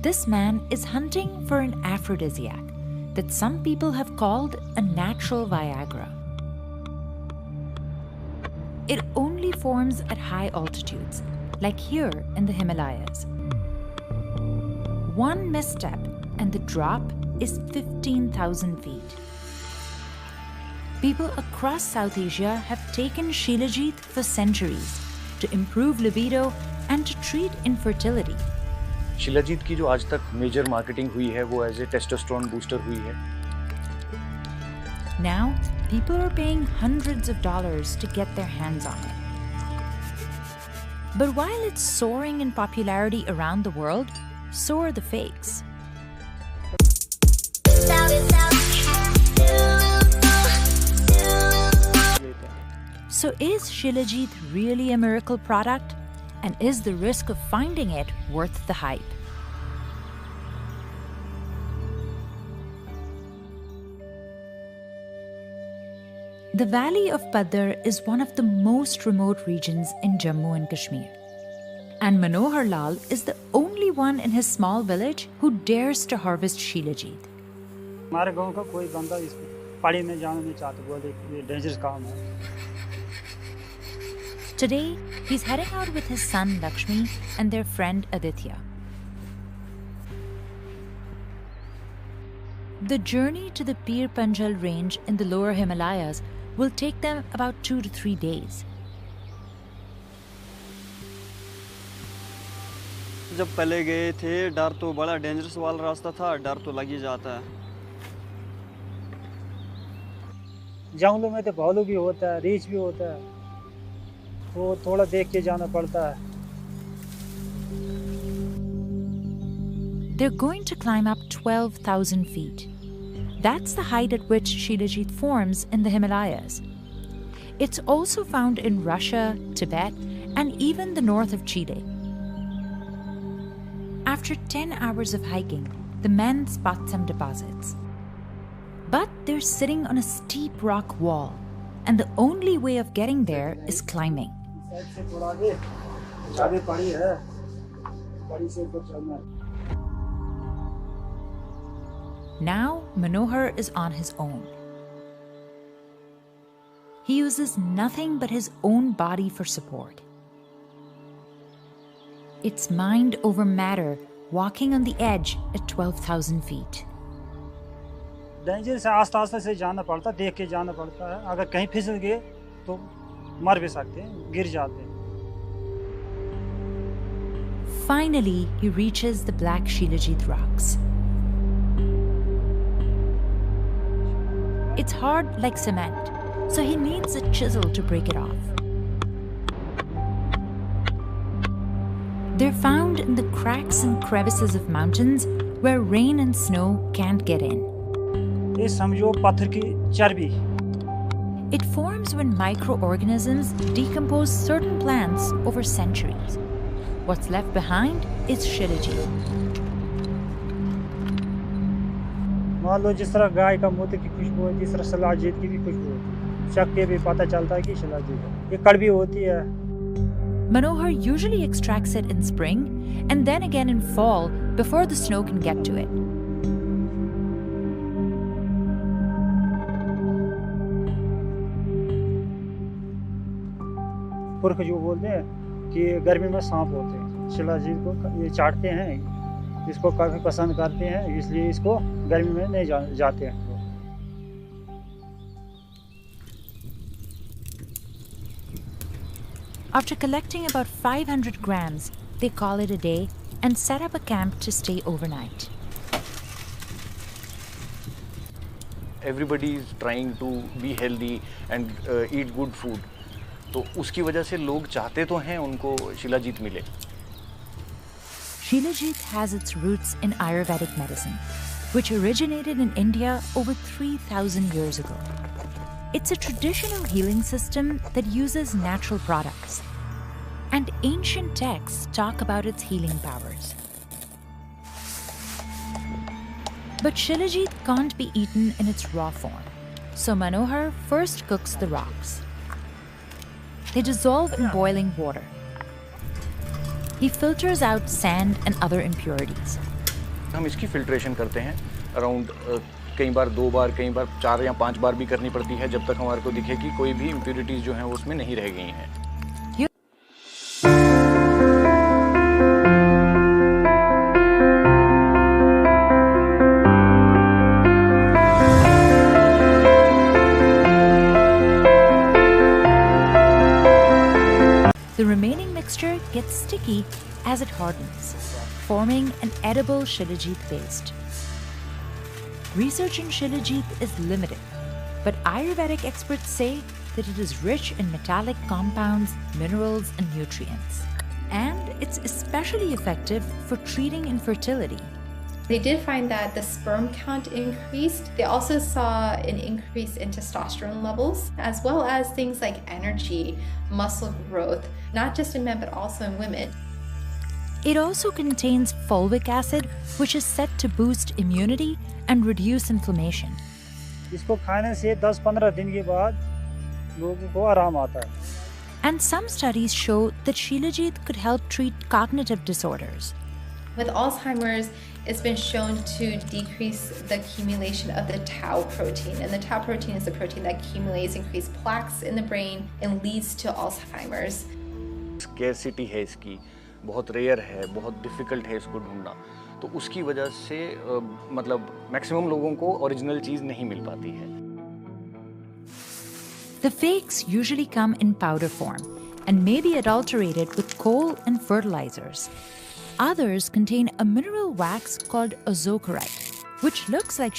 This man is hunting for an aphrodisiac that some people have called a natural Viagra. It only forms at high altitudes, like here in the Himalayas. One misstep and the drop is 15,000 feet. People across South Asia have taken Shilajit for centuries to improve libido and to treat infertility. Shilajit की जो आज तक major marketing हुई है वो as a testosterone booster हुई है. Now, people are paying hundreds of dollars to get their hands on it. But while it's soaring in popularity around the world, so are the fakes. So is Shilajit really a miracle product? And is the risk of finding it worth the hype? The valley of Padar is one of the most remote regions in Jammu and Kashmir. And Manohar Lal is the only one in his small village who dares to harvest Shilajit. हमारे गांव का कोई बंदा इस पहाड़ी में जाना नहीं चाहता, बोले ये डेंजरस काम है. Today, he's heading out with his son Lakshmi and their friend Aditya. The journey to the Pir Panjal range in the lower Himalayas will take them about 2 to 3 days. जब पहले गए थे डर तो बड़ा डेंजरस वाला रास्ता था, डर तो लग ही जाता है. जंगलों में तो भालू भी होता है, रीछ भी होता है, तो थोड़ा देख के जाना पड़ता है. They're going to climb up 12,000 feet. That's the height at which Shilajit forms in the Himalayas. It's also found in Russia, Tibet, and even the north of Chile. After 10 hours of hiking, the men spot some deposits. But they're sitting on a steep rock wall, and the only way of getting there is climbing. Now, Manohar is on his own. He uses nothing but his own body for support. It's mind over matter, walking on the edge at 12,000 feet. Danger से आस्ते से जाना पड़ता, देख के जाना पड़ता है. अगर कहीं फिसल गए तो मर भी सकते हैं, गिर जाते हैं. Finally, he reaches the black Shilajit rocks. It's hard like cement, so he needs a chisel to break it off. They're found in the cracks and crevices of mountains where rain and snow can't get in. ये समझो पत्थर की चर्बी. It forms when microorganisms decompose certain plants over centuries. What's left behind is Shilajit. मान लो जिस तरह गाय का मूत्र की खुशबू होती है, इस तरह सलाजेत की भी खुशबू होती है. चख के भी पता चलता है कि शिलाजीत है. ये कड़वी होती है. Manohar usually extracts it in spring and then again in fall before the snow can get to it. पुरख जो बोलते हैं कि गर्मी में सांप होते हैं, शिलाजीत को ये चाटते हैं, इसको काफ़ी पसंद करते हैं, इसलिए इसको गर्मी में नहीं जाते हैं. After collecting about 500 grams, they call it a day and set up a camp to stay overnight. Everybody is trying to be healthy and eat good food. तो उसकी वजह से लोग चाहते तो हैं उनको शिलाजीत मिले. Shilajit has its roots in Ayurvedic medicine, which originated in India over 3,000 years ago. It's a traditional healing system that uses natural products, and ancient texts talk about its healing powers. But Shilajit can't be eaten in its raw form, so Manohar first cooks the rocks. They dissolve in boiling water. He filters out sand and other impurities. हम इसकी filtration करते हैं around कई बार 2 बार, कई बार 4 या 5 बार भी करनी पड़ती है, जब तक हमारे को दिखे कि कोई भी इम्प्योरिटीज़ जो हैं वो उसमें नहीं रह गई हैं। The remaining mixture gets sticky as it hardens, forming an edible Shilajit paste. Research in Shilajit is limited, but Ayurvedic experts say that it is rich in metallic compounds, minerals, and nutrients. And it's especially effective for treating infertility. They did find that the sperm count increased. They also saw an increase in testosterone levels, as well as things like energy, muscle growth, not just in men, but also in women. It also contains fulvic acid, which is said to boost immunity and reduce inflammation. इसको खाने से 10-15 दिन के बाद लोगों को आराम आता है। And some studies show that Shilajit could help treat cognitive disorders. With Alzheimer's, it's been shown to decrease the accumulation of the tau protein. And the tau protein is the protein that accumulates increased plaques in the brain and leads to Alzheimer's. Scarcity है इसकी, बहुत rare है, बहुत difficult है इसको ढूंढना, तो उसकी वजह से मतलब मैक्सिमम लोगों को ओरिजिनल चीज़ नहीं मिल पाती है। The fakes usually come in powder form and may be adulterated with coal and fertilizers. Others contain a mineral wax called azocarite, which looks like